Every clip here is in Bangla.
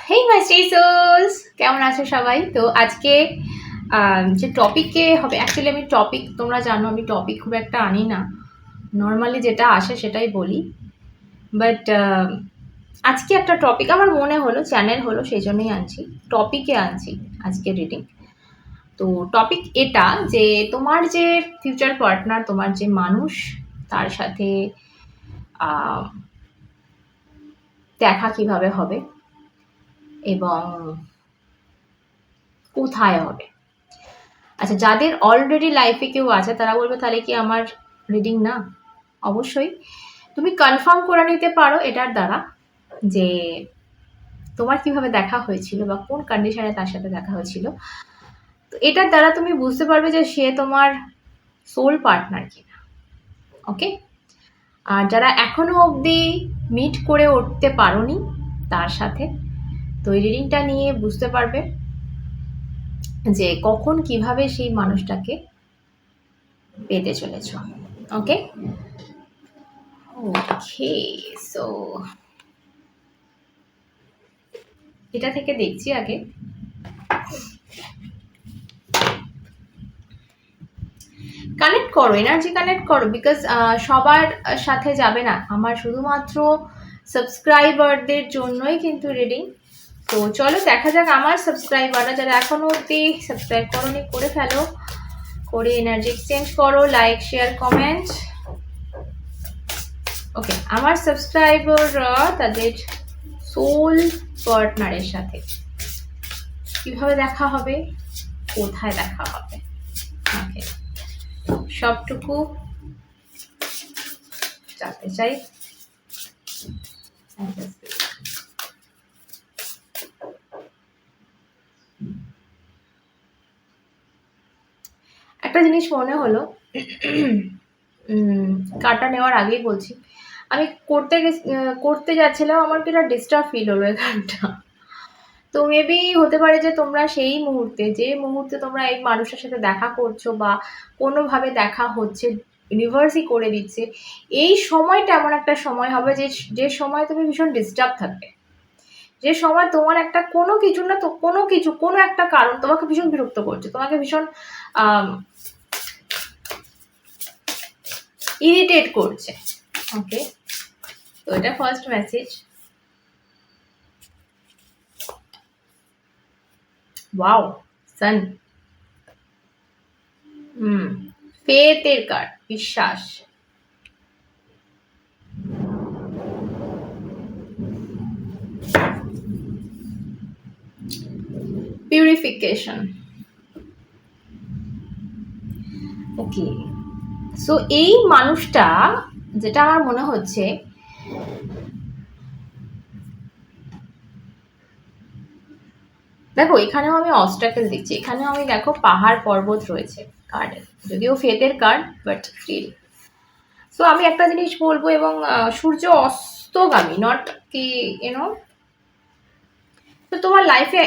হেই মাই স্ট্রে সোলস, কেমন আছো সবাই? তো আজকে যে টপিকে হবে, অ্যাকচুয়ালি আমি টপিক, তোমরা জানো আমি টপিক খুব একটা আনি না, নর্মালি যেটা আসে সেটাই বলি। বাট আজকে একটা টপিক আমার মনে হলো, চ্যানেল হলো, সেই জন্যই আনছি, টপিকে আনছি আজকে রিডিং। তো টপিক এটা যে তোমার যে ফিউচার পার্টনার, তোমার যে মানুষ, তার সাথে আহ, দেখা কিভাবে হবে এবং কোথায় হবে। আচ্ছা, যাদের অলরেডি লাইফে কেউ আছে তারা বলবে তাহলে কি আমার রিডিং না? অবশ্যই তুমি কনফার্ম করে নিতে পারো এটার দ্বারা যে তোমার কিভাবে দেখা হয়েছিল বা কোন কন্ডিশনে তার সাথে দেখা হয়েছিল। তো এটার দ্বারা তুমি বুঝতে পারবে যে সে তোমার সোল পার্টনার কিনা। ওকে, আর যারা এখনো অবধি মিট করে উঠতে পারোনি তার সাথে, তো এই রিডিংটা নিয়ে বুঝতে পারবে যে কখন কিভাবে সেই মানুষটাকে পেতে চলেছ। ওকে ওকে, সো এটা থেকে দেখছি আগে। কানেক্ট করো, এনার্জি কানেক্ট করো, বিকজ সবার সাথে যাবে না, আমার শুধুমাত্র সাবস্ক্রাইবারদের জন্যই কিন্তু রিডিং। তো চলো দেখা যাক, আমার সাবস্ক্রাইবাররা যারা এখনো অব্দি সাবস্ক্রাইব করোনি করে ফেলো, করে এনার্জি এক্সচেঞ্জ করো, লাইক শেয়ার কমেন্ট। ওকে, আমার সাবস্ক্রাইবাররা তাদের সোল পার্টনারের সাথে কিভাবে দেখা হবে, কোথায় দেখা হবে, ওকে সবটুকু জানতে চাই। একটা জিনিস মনে হলো, কার্ডটা নেওয়ার আগেই বলছি, আমি করতে যাচ্ছিলাম, আমার কি একটা ডিস্টার্ব ফিল হলো এই কার্ডটা। তো মেবি হতে পারে যে তোমরা সেই মুহূর্তে, যে মুহূর্তে তোমরা এই মানুষের সাথে দেখা করছো বা কোনোভাবে দেখা হচ্ছে, ইউনিভার্সই করে দিচ্ছে, এই সময়টা এমন একটা সময় হবে যে সময় তুমি ভীষণ ডিস্টার্ব থাকবে, যে সময় তোমার একটা কোনো কিছু না তো কোনো কিছু, কোনো একটা কারণ তোমাকে ভীষণ বিরক্ত করছে, তোমাকে ভীষণ ইরিটেট করছে। ওকে, তো এটা ফার্স্ট মেসেজ। ওয়াও, সান, ফেথের কার্ড, বিশ্বাস, পিউরিফিকেশন। ওকে, সো এই মানুষটা, যেটা আমার মনে হচ্ছে, দেখো এখানেও আমি অবস্টাকেল দেখছি, এখানেও আমি দেখো পাহাড় পর্বত রয়েছে কার্ডে, যদিও ফেথের কার্ড বাট স্টিল। সো আমি একটা জিনিস বলবো, এবং সূর্য অস্তগামী, নট কি ইউনো, তো তোমার লাইফে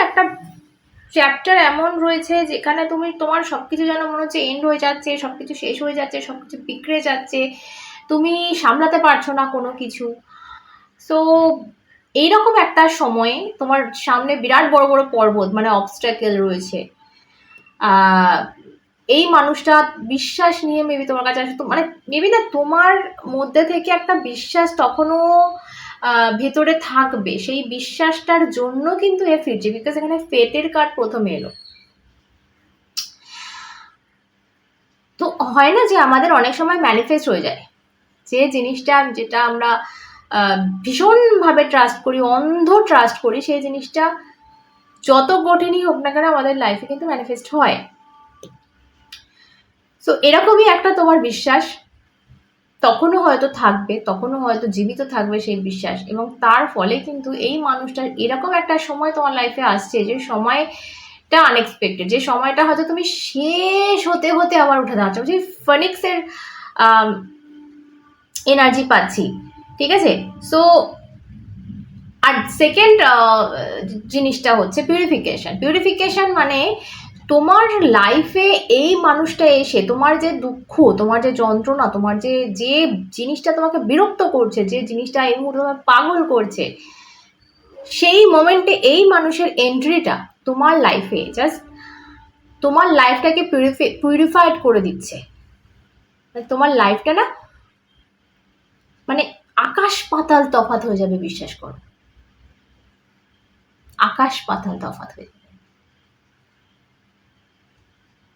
একটা চ্যাপ্টার এমন রয়েছে যেখানে তুমি তোমার সবকিছু যেন মনে হচ্ছে এন্ড হয়ে যাচ্ছে, সবকিছু শেষ হয়ে যাচ্ছে, সবকিছু বিগড়ে যাচ্ছে, তুমি সামলাতে পারছো না কোনো কিছু। সো এইরকম একটা সময়ে তোমার সামনে বিরাট বড় বড় পর্বত, মানে অবস্ট্যাকেল রয়েছে। এই মানুষটা বিশ্বাস নিয়ে মেবি তোমার কাছে আসে, মানে মেবি না, তোমার মধ্যে থেকে একটা বিশ্বাস তখনও ভেতরে থাকবে, সেই বিশ্বাসটার জন্য কিন্তু এ ফিরছে, বিকজ এখানে ফেটের কার্ড প্রথমে এলো। তো হয় না যে আমাদের অনেক সময় ম্যানিফেস্ট হয়ে যায় যে জিনিসটা, যেটা আমরা ভীষণভাবে ট্রাস্ট করি, অন্ধ ট্রাস্ট করি, সেই জিনিসটা যত কঠিনই হোক না কেন আমাদের লাইফে কিন্তু ম্যানিফেস্ট হয়। সো এরকমই একটা তোমার বিশ্বাস তখনও হয়তো থাকবে, তখনও হয়তো জীবিত থাকবে সেই বিশ্বাস, এবং তার ফলে কিন্তু এই মানুষটার এরকম একটা সময় তোমার লাইফে আসছে, যে সময়টা আনএক্সপেক্টেড, যে সময়টা হয়তো তুমি শেষ হতে হতে আবার উঠে দাঁড়াচ্ছ, যে ফনিক্সের এনার্জি পাচ্ছি, ঠিক আছে। সো আর সেকেন্ড জিনিসটা হচ্ছে পিউরিফিকেশন। পিউরিফিকেশন মানে তোমার লাইফে এই মানুষটা এসে তোমার যে দুঃখ, তোমার যে যন্ত্রণা, তোমার যে জিনিসটা তোমাকে বিরক্ত করছে, যে জিনিসটা এই মুহূর্তে তোমার পাগল করছে, সেই মোমেন্টে এই মানুষের এন্ট্রিটা তোমার লাইফে জাস্ট তোমার লাইফটাকে পিউরিফাইড করে দিচ্ছে। তোমার লাইফটা না মানে আকাশ পাতাল তফাৎ হয়ে যাবে, বিশ্বাস করো, আকাশ পাতাল তফাৎ হয়ে যাবে।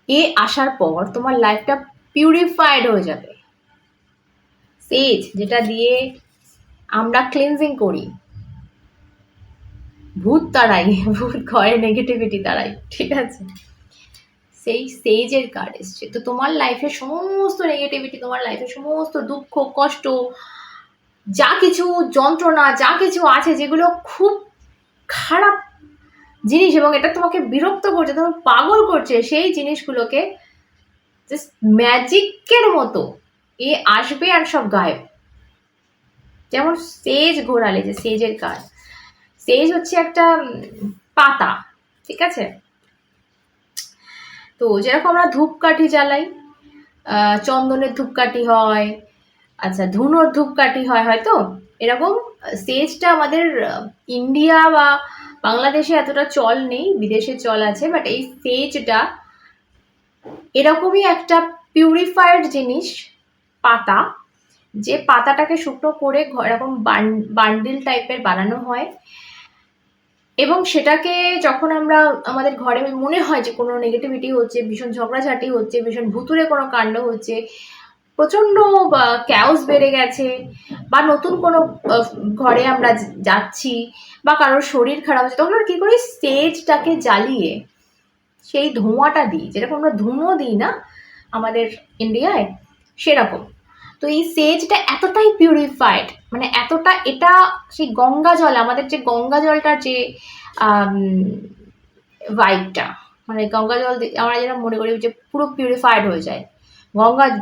এ আসার পর তোমার লাইফটা পিউরিফাইড হয়ে যাবে। সেজ যেটা দিয়ে আমরা ক্লিনজিং করি, ভূত তাড়াই, ভূত ঘরে নেগেটিভিটি তাড়াই, ঠিক আছে, সেই সেজের কার্ড এসছে। তো তোমার লাইফে সমস্ত নেগেটিভিটি, তোমার লাইফে সমস্ত দুঃখ কষ্ট যা কিছু যন্ত্রণা যা কিছু আছে যেগুলো খুব খারাপ জিনিস এবং এটা তোমাকে বিরক্ত করছে, তোমাকে পাগল করছে, সেই জিনিসগুলোকে জাস্ট ম্যাজিকের মতো এ আসবে আর সব গায়েব। যেমন সেজ ঘোরালে, যে সেজের কাজ, সেজ হচ্ছে একটা পাতা, ঠিক আছে। তো যেরকম আমরা ধূপকাঠি জ্বালাই, চন্দনের ধূপকাঠি হয়, আচ্ছা ধুনোর ধূপকাঠি হয় হয়তো, এরকম সেজটা আমাদের ইন্ডিয়া বা বাংলাদেশে এতটা চল নেই, বিদেশে চল আছে, বাট এই সেজটা এরকমই একটা পিউরিফাইড জিনিস, পাতা, যে পাতাটাকে শুকনো করে এরকম বান্ডিল টাইপের বানানো হয় এবং সেটাকে যখন আমরা আমাদের ঘরে মনে হয় যে কোনো নেগেটিভিটি হচ্ছে, ভীষণ ঝগড়াঝাটি হচ্ছে, ভীষণ ভুতুরে কোনো কাণ্ড হচ্ছে, প্রচণ্ড ক্যাওস বেড়ে গেছে, বা নতুন কোনো ঘরে আমরা যাচ্ছি বা কারোর শরীর খারাপ হচ্ছে, তখন আমরা কী করি, সেজটাকে জ্বালিয়ে সেই ধোঁয়াটা দিই, যেরকম আমরা ধুনো দিই না আমাদের ইন্ডিয়ায়, সেরকম। তো এই সেজটা এতটাই পিউরিফাইড, মানে এতটা, এটা সেই গঙ্গা জল, আমাদের যে গঙ্গা জলটার যে ভাইবটা, মানে গঙ্গা জল আমরা যেটা মনে করি যে পুরো পিউরিফাইড হয়ে যায়,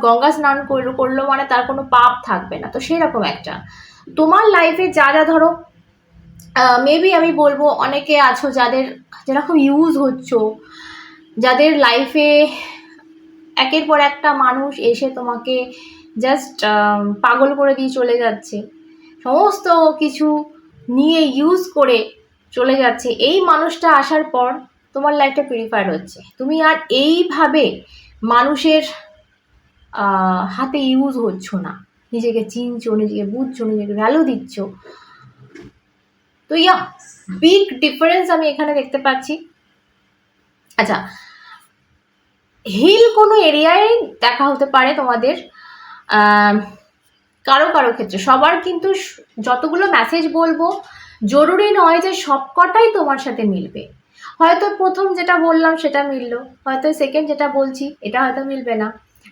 গঙ্গা স্নান করলো মানে তার কোনো পাপ থাকবে না। তো সেরকম একটা তোমার লাইফে যা যা ধরো মেবি আমি বলবো অনেকে আছো যাদের যেরকম ইউজ হচ্ছ, যাদের লাইফে একের পর একটা মানুষ এসে তোমাকে জাস্ট পাগল করে দিয়ে চলে যাচ্ছে, সমস্ত কিছু নিয়ে ইউজ করে চলে যাচ্ছে, এই মানুষটা আসার পর তোমার লাইফটা পিউরিফাইড হচ্ছে। তুমি আর এইভাবে মানুষের হাতে ইউজ হচ্ছ না, নিজেকে চিনছো, নিজেকে বুঝছো, নিজেকে ভ্যালু দিচ্ছ। তো ইয়া বিগ ডিফারেন্স আমি এখানে দেখতে পাচ্ছি। আচ্ছা, হিল কোনো এরিয়ায় দেখা হতে পারে তোমাদের, কারো কারো ক্ষেত্রে, সবার কিন্তু যতগুলো মেসেজ বলবো জরুরি নয় যে সবকটাই তোমার সাথে মিলবে। হয়তো প্রথম যেটা বললাম সেটা মিললো, হয়তো সেকেন্ড যেটা বলছি এটা হয়তো মিলবে না,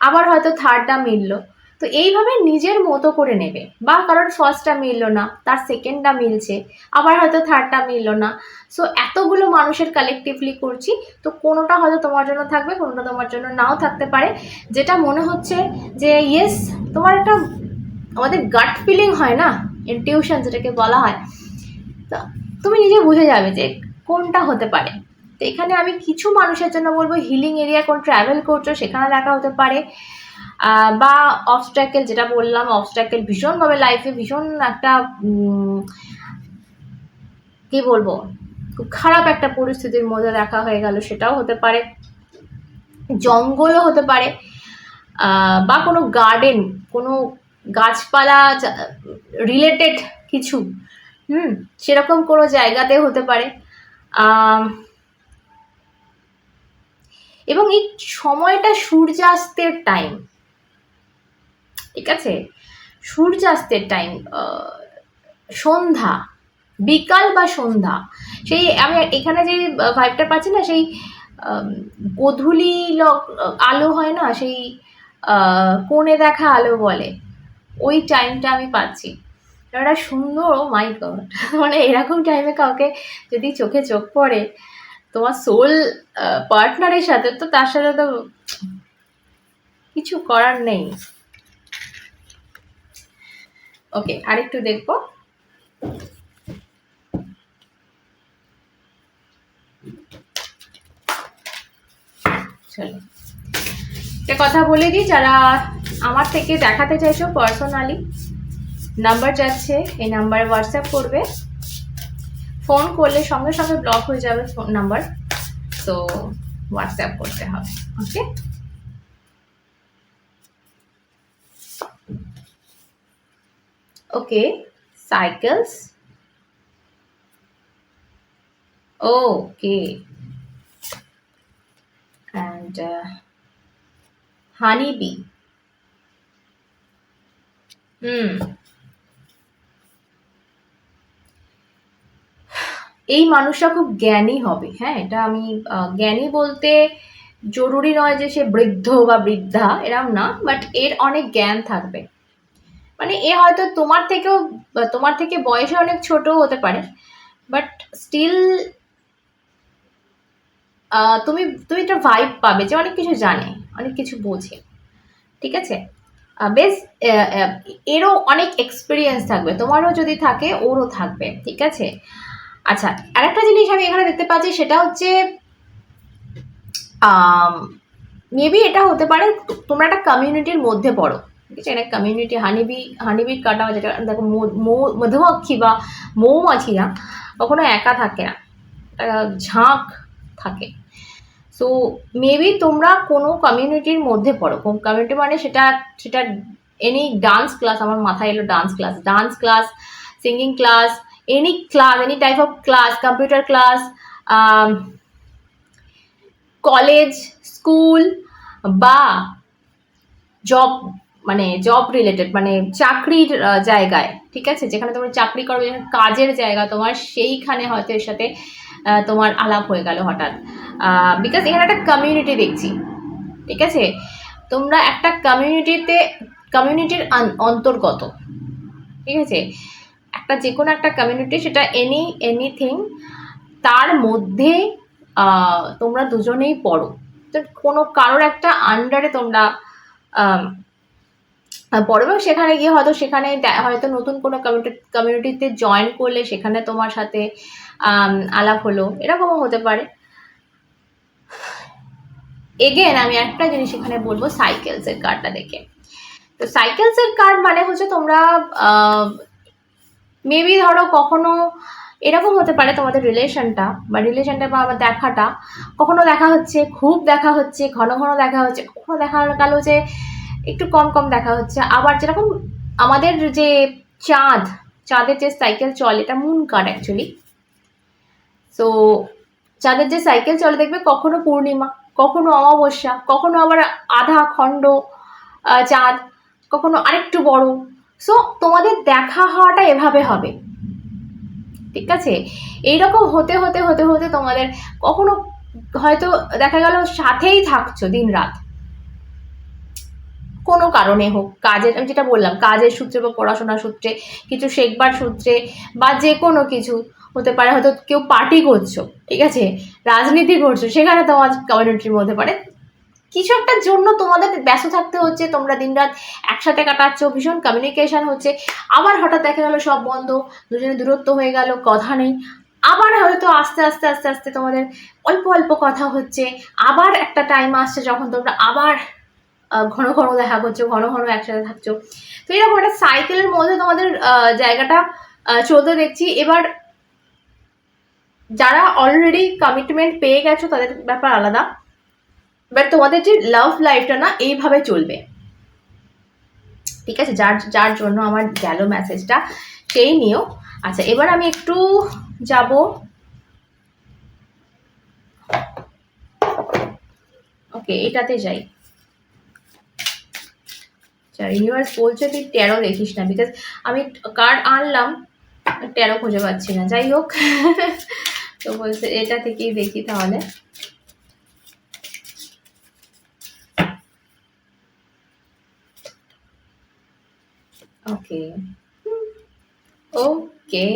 আবার হয়তো থার্ডটা মিললো। তো এইভাবে নিজের মতো করে নেবে, বা কারোর ফার্স্টটা মিললো না তার সেকেন্ডটা মিলছে, আবার হয়তো থার্ডটা মিললো না। সো এতগুলো মানুষের কালেকটিভলি করছি, তো কোনোটা হয়তো তোমার জন্য থাকবে, কোনোটা তোমার জন্য নাও থাকতে পারে। যেটা মনে হচ্ছে যে ইয়েস, তোমার একটা, আমাদের গাট ফিলিং হয় না, ইনটিউশন যেটাকে বলা হয়, তো তুমি নিজে বুঝে যাবে যে কোনটা হতে পারে। তো এখানে আমি কিছু মানুষের জন্য বলবো, হিলিং এরিয়া কোন ট্রাভেল করছো সেখানে দেখা হতে পারে, বা অবস্ট্রাকেল, যেটা বললাম অবস্ট্রাকেল ভীষণভাবে লাইফে ভীষণ একটা কি বলবো, খুব খারাপ একটা পরিস্থিতির মধ্যে দেখা হয়ে গেল, সেটাও হতে পারে, জঙ্গলও হতে পারে, বা কোনো গার্ডেন, কোনো গাছপালা রিলেটেড কিছু, সেরকম কোনো জায়গাতে হতে পারে। এবং এই সময়টা সূর্যাস্তের টাইম, ঠিক আছে, সূর্যাস্তের টাইম, সন্ধ্যা, বিকাল বা সন্ধ্যা, সেই আমি এখানে যে ভাইবটা পাচ্ছি না, সেই গোধূলি আলো হয় না, সেই কোণে দেখা আলো বলে, ওই টাইমটা আমি পাচ্ছি। এটা সুন্দর, ও মাই গড, মানে এরকম টাইমে কাউকে যদি চোখে চোখ পড়ে তোমার সোল পার্টনারের সাথে, তো তার সাথে তো কিছু করার নেই। ওকে, আরেকটু দেখবো। চলো একটা কথা বলে দিই, যারা আমার থেকে দেখাতে চাইছো পার্সোনালি, নাম্বার যাচ্ছে, এই নাম্বারে হোয়াটসঅ্যাপ করবে, ফোন করলে সঙ্গে সঙ্গে ব্লক হয়ে যাবে ফোন নাম্বার, তো হোয়াটসঅ্যাপ করতে হবে। ওকে, ওকে, সাইকেলস, ওকে, and honeybee. এই মানুষটা খুব জ্ঞানী হবে। হ্যাঁ, এটা আমি জ্ঞানী বলতে জরুরি নয় যে সে বৃদ্ধ বা বৃদ্ধা, এরম না, বাট এর অনেক জ্ঞান থাকবে। মানে এ হয়তো তোমার থেকে বয়সে অনেক ছোট হতে পারে, বাট স্টিল তুমি তুমি একটা ভাইব পাবে যে অনেক কিছু জানে, অনেক কিছু বোঝে। ঠিক আছে, বেশ এরও অনেক এক্সপিরিয়েন্স থাকবে, তোমারও যদি থাকে ওরও থাকবে। ঠিক আছে, আচ্ছা, আরেকটা জিনিস আমি এখানে দেখতে পাচ্ছি, সেটা হচ্ছে মেবি এটা হতে পারে তোমরা একটা কমিউনিটির মধ্যে পড়ো। ঠিক আছে, একটা কমিউনিটি, হানিবির কাটা, যেটা দেখো মধুমাক্ষী বা মৌমাছিরা কখনো একা থাকে না, ঝাঁক থাকে। সো মেবি তোমরা কোনো কমিউনিটির মধ্যে পড়ো। কমিউনিটি মানে সেটা এনি ডান্স ক্লাস, আমার মাথায় এলো dance class, singing class, any type of class, computer class, college, school, বা জব রিলেটেড, মানে চাকরির জায়গায়। ঠিক আছে, যেখানে তোমরা চাকরি করো, যেখানে কাজের জায়গা তোমার, সেইখানে হয়তো এর সাথে তোমার আলাপ হয়ে গেল হঠাৎ, বিকজ এখানে একটা কমিউনিটি দেখছি। ঠিক আছে, তোমরা একটা কমিউনিটির অন্তর্গত। ঠিক আছে, একটা যে কোনো একটা কমিউনিটি, সেটা এনিথিং, তার মধ্যে তোমরা দুজনেই পড়ো। তো কোনো কারোর একটা আন্ডারে তোমরা পড়ো, এবং সেখানে গিয়ে হয়তো নতুন কোনো কমিউনিটিতে জয়েন করলে সেখানে তোমার সাথে আলাপ হলো, এরকমও হতে পারে। এগেন আমি একটা জিনিস এখানে বলবো, সাইকেলসের কার্ডটা দেখে। তো সাইকেলসের কার্ড মানে হচ্ছে তোমরা মেবি ধরো কখনো এরকম হতে পারে তোমাদের রিলেশনটা বা আমার দেখাটা, কখনো দেখা হচ্ছে, খুব দেখা হচ্ছে, ঘন ঘন দেখা হচ্ছে, কখনো দেখা গেল যে একটু কম কম দেখা হচ্ছে। আবার যেরকম আমাদের যে চাঁদের যে সাইকেল চলে, এটা মুন কার্ড অ্যাকচুয়ালি। সো চাঁদের যে সাইকেল চলে, দেখবে কখনো পূর্ণিমা, কখনো অমাবস্যা, কখনো আবার আধা খণ্ড চাঁদ, কখনো আরেকটু বড়। সো তোমাদের দেখা হওয়াটা এভাবে হবে। ঠিক আছে, এইরকম হতে হতে হতে হতে তোমাদের কখনো হয়তো দেখা গেল সাথেই থাকছো দিন রাত, কোনো কারণে হোক, কাজের, আমি যেটা বললাম, কাজের সূত্রে বা পড়াশোনার সূত্রে, কিছু শেখবার সূত্রে, বা যে কোনো কিছু হতে পারে। হয়তো কেউ পার্টি করছো, ঠিক আছে, রাজনীতি করছো, সেখানে তোমার কমিউনিটির মধ্যে পড়ে। কিছু একটার জন্য তোমাদের ব্যস্ত থাকতে হচ্ছে, তোমরা দিনরাত একসাথে কাটাচ্ছ, ভীষণ কমিউনিকেশন হচ্ছে। আবার হঠাৎ দেখা গেল সব বন্ধ, দুজনে দূরত্ব হয়ে গেল, কথা নেই। আবার হয়তো আস্তে আস্তে আস্তে আস্তে তোমাদের অল্প অল্প কথা হচ্ছে। আবার একটা টাইম আসছে যখন তোমরা আবার ঘন ঘন দেখা করছো, ঘন ঘন একসাথে থাকছো। তো এরকম একটা সাইকেলের মধ্যে তোমাদের জায়গাটা চলতে দেখছি। এবার যারা অলরেডি কমিটমেন্ট পেয়ে গেছো তাদের ব্যাপার আলাদা, বাট তোমাদের যে লাভ লাইফটা না এইভাবে চলবে। ঠিক আছে, যার জন্য আমার গেল মেসেজটা, সেই নিয়েও। আচ্ছা, এবার আমি একটু যাব, ওকে, এটাতে যাই। ইউনিভার্স বলছে তুই 13 দেখিস না, বিকজ আমি কার্ড আনলাম, 13 খুঁজে পাচ্ছি না। যাই হোক, তো বলছে এটা থেকেই দেখি তাহলে। Okay, okay,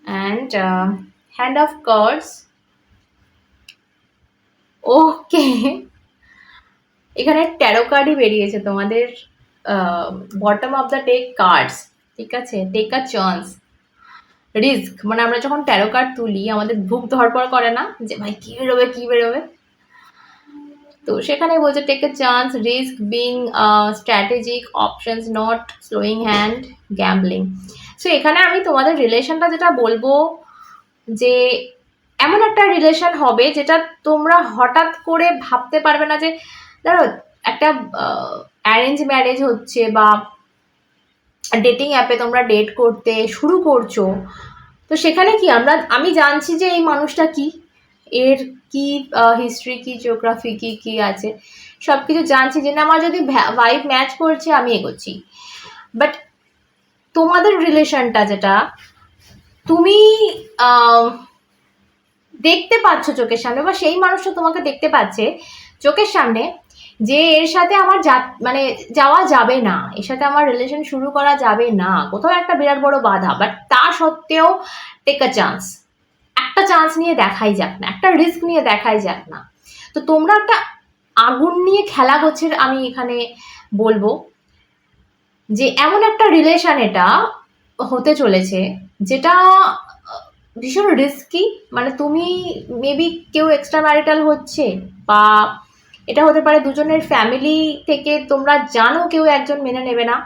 and hand of cards. Okay, এখানে 13 কার্ডই বেরিয়েছে তোমাদের, bottom of the deck cards. ঠিক আছে, টেক আ চান্স, রিস্ক, মানে আমরা যখন 13 কার্ড তুলি আমাদের বুক ধরপড় করে না, যে ভাই কি বেরোবে। তো সেখানে বলছে take a chance, risk, being strategic, options, not slowing hand, gambling. So এখানে আমি তোমাদের রিলেশনটা যেটা বলবো, যে এমন একটা রিলেশন হবে যেটা তোমরা হঠাৎ করে ভাবতে পারবে না যে ধরো একটা অ্যারেঞ্জ ম্যারেজ হচ্ছে বা ডেটিং অ্যাপে তোমরা ডেট করতে শুরু করছো, তো সেখানে কি আমি জানছি যে এই মানুষটা কি, এর কি হিস্ট্রি, কি জিওগ্রাফি, কি কি আছে সব কিছু জানছি, যে না আমার যদি ভাইব ম্যাচ করছে আমি এগোচ্ছি। বাট তোমাদের রিলেশনটা যেটা তুমি দেখতে পাচ্ছ চোখের সামনে, বা সেই মানুষটা তোমাকে দেখতে পাচ্ছে চোখের সামনে, যে এর সাথে আমার মানে যাওয়া যাবে না, এর সাথে আমার রিলেশন শুরু করা যাবে না, কোথাও একটা বিরাট বড় বাধা, বাট তা সত্ত্বেও টেক আ চান্স, একটা চান্স নিয়ে দেখাই যাক না, একটা রিস্ক নিয়ে দেখাই যাক না। তো তোমরা একটা আগুন নিয়ে খেলা গোছের আমি এখানে বলবো, যে এমন একটা রিলেশন এটা হতে চলেছে যেটা ভীষণ রিস্কি। মানে তুমি মেবি কেউ এক্সট্রা ম্যারিটাল হচ্ছে, বা এটা হতে পারে দুজনের ফ্যামিলি থেকে তোমরা জানো কেউ একজন মেনে নেবে না,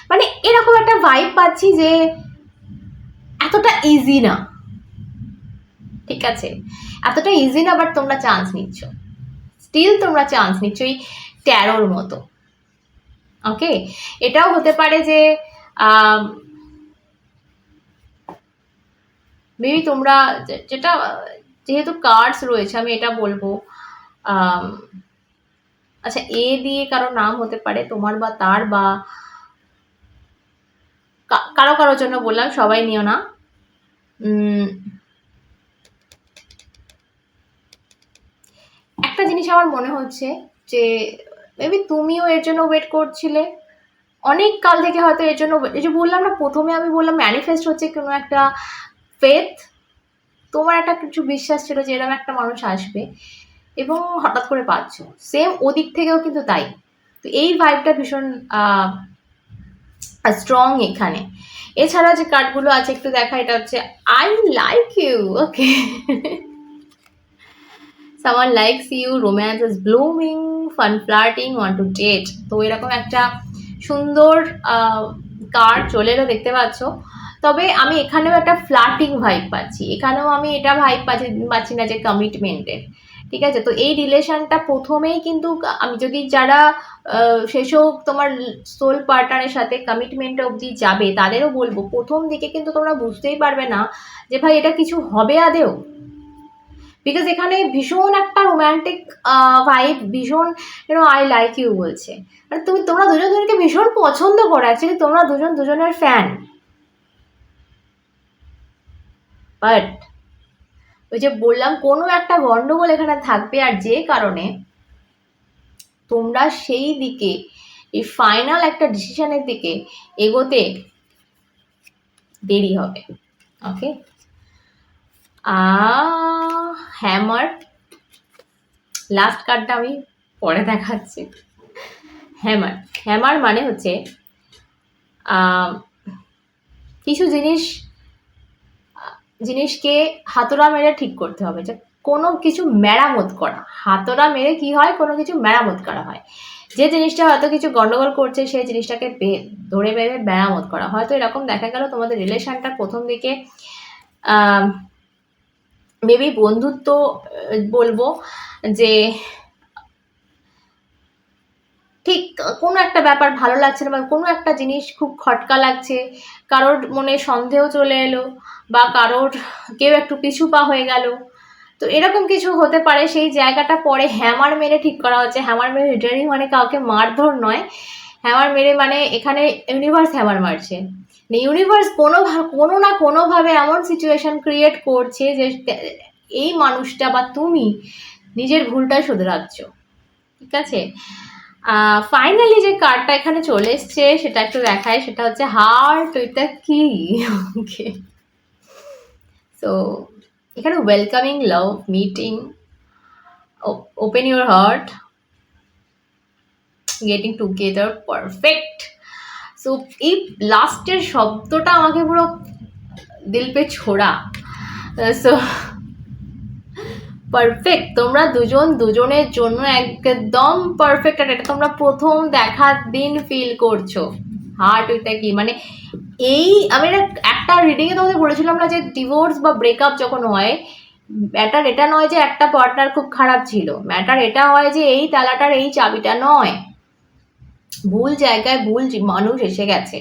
মানে এরকম একটা ভাইব পাচ্ছি যে এতটা ইজি না, ঠিক আছে, এতটা ইজি না, বাট তোমরা চান্স নিচ্ছ, স্টিল তোমরা চান্স নিচ্ছ এই ট্যারোর মতো। ওকে, এটাও হতে পারে যে মেবি তোমরা যেটা, যেহেতু কার্ডস রয়েছে আমি এটা বলবো, আচ্ছা এ দিয়ে কারো নাম হতে পারে, তোমার বা তার, বা কারো কারোর জন্য বললাম, সবাই নিও না। একটা জিনিস আমার মনে হচ্ছে যে মেবি তুমিও এর জন্য ওয়েট করছিলে অনেক কাল থেকে, হয়তো এর জন্য, এই যে বললাম না প্রথমে আমি বললাম ম্যানিফেস্ট হচ্ছে কোনো একটা ফেথ, তোমার একটা কিছু বিশ্বাস ছিল যে এরকম একটা মানুষ আসবে, এবং হঠাৎ করে পাচ্ছ, সেম ওদিক থেকেও কিন্তু তাই। তো এই ভাইবটা ভীষণ স্ট্রং এখানে। এছাড়া যে কার্ডগুলো আছে একটু দেখা, এটা হচ্ছে I like you, okay, someone likes you, romance is blooming, fun flirting, want to date। তো এরকম একটা সুন্দর কার্ড চলে এলো, দেখতে পাচ্ছ। তবে আমি এখানেও একটা ফ্লার্টিং ভাইব পাচ্ছি, এখানেও আমি এটা ভাইব পাচ্ছি না যে কমিটমেন্টের, ঠিক আছে। তো এই রিলেশনটা প্রথমেই কিন্তু আমি যদি যারা সেসব তোমার সোল পার্টনারের সাথে কমিটমেন্ট অবধি যাবে তাদেরও বলবো, প্রথম দিকে কিন্তু তোমরা বুঝতেই পারবে না যে ভাই এটা কিছু হবে আদেও, বিকজ এখানে ভীষণ একটা রোম্যান্টিক ভাইব, ভীষণ আই লাইক ইউ বলছে, মানে তোমরা দুজন দুজনকে ভীষণ পছন্দ করো, অ্যাকচুয়ালি তোমরা দুজন দুজনের ফ্যান, বাট ওই যে বললাম কোনো একটা গন্ডগোল এখানে থাকবে, আর যে কারণে তোমরা সেই দিকে, এই ফাইনাল একটা ডিসিশনের দিকে এগোতে দেরি হবে। ওকে, হ্যামার, লাস্ট কার্ডটা আমি পরে দেখাচ্ছি। হ্যামার, হ্যামার মানে হচ্ছে কিছু জিনিসকে হাতড়া মেরে ঠিক করতে হবে, যে কোনো কিছু মেরামত করা, হাতড়া মেরে কি হয়, কোনো কিছু মেরামত করা হয়, যে জিনিসটা হয়তো কিছু গন্ডগোল করছে সেই জিনিসটাকে ধরে বেঁধে মেরামত করা। হয়তো এরকম দেখা গেল তোমাদের রিলেশনটা প্রথম দিকে মেবি বন্ধুত্ব বলবো, যে ঠিক কোনো একটা ব্যাপার ভালো লাগছে না, বা কোনো একটা জিনিস খুব খটকা লাগছে, কারোর মনে সন্দেহ চলে এলো, বা কারোর কেউ একটু পিছু পা হয়ে গেল, তো এরকম কিছু হতে পারে, সেই জায়গাটা পরে হ্যামার মেরে ঠিক করা হচ্ছে। হ্যামার মেরে লিটারালি মানে কাউকে মারধর নয়, হ্যামার মেরে মানে এখানে ইউনিভার্স হ্যামার মারছে, ইউনিভার্স কোনো না কোনোভাবে এমন সিচুয়েশন ক্রিয়েট করছে যে এই মানুষটা বা তুমি নিজের ভুলটা শুধরাচ্ছ, ঠিক আছে। ফাইনালি যে কার্ডটা এখানে চলে এসছে সেটা একটু দেখায়, সেটা হচ্ছে হার্ট উইথ আ কি, ওকে। সো এখানে welcoming, love, meeting, open your heart, getting together, perfect. So এই লাস্টের শব্দটা আমাকে পুরো দিল পে ছোড়া। সো পারফেক্ট, তোমরা দুজন দুজনের জন্য একদম পারফেক্ট, আর এটা তোমরা প্রথম দেখার দিন ফিল করছো, হার্ট ওইটা কি মানে এই আমি একটা রিডিংয়ে তোমাদের বলেছিলাম না যে ডিভোর্স বা ব্রেকআপ যখন হয়, ম্যাটার এটা নয় যে একটা পার্টনার খুব খারাপ ছিল, ম্যাটার এটা হয় যে এই তালাটার এই চাবিটা নয়, ভুল জায়গায় ভুল মানুষ এসে গেছে।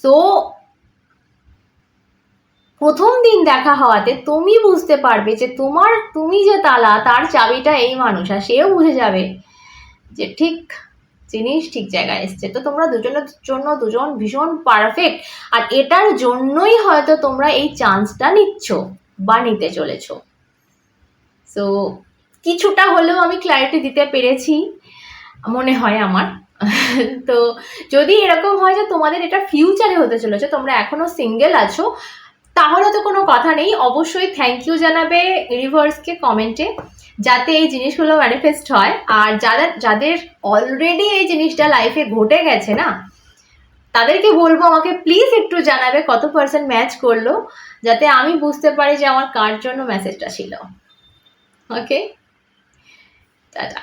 সো প্রথম দিন দেখা হওয়াতে তুমি বুঝতে পারবে যে তুমি যে তালা তার চাবিটা এই মানুষ, আর সেও বুঝে যাবে যে ঠিক জিনিস ঠিক জায়গায় এসছে। তো তোমরা দুজনের জন্য দুজন ভীষণ পারফেক্ট, আর এটার জন্যই হয়তো তোমরা এই চান্সটা নিচ্ছ বা নিতে চলেছো। সো কিছুটা হলেও আমি ক্ল্যারিটি দিতে পেরেছি মনে হয় আমার। তো যদি এরকম হয় যে তোমাদের এটা ফিউচারে হতে চলেছে, তোমরা এখনো সিঙ্গেল আছো, তাহলে তো কোনো কথা নেই, অবশ্যই থ্যাংক ইউ জানাবে ইউনিভার্সকে কমেন্টে, যাতে এই জিনিসগুলো ম্যানিফেস্ট হয়। আর যাদের অলরেডি এই জিনিসটা লাইফে ঘটে গেছে না, তাদেরকে বলবো আমাকে প্লিজ একটু জানাবে কত পার্সেন্ট ম্যাচ করলো, যাতে আমি বুঝতে পারি যে আমার কার জন্য মেসেজটা ছিল। ওকে, টাটা।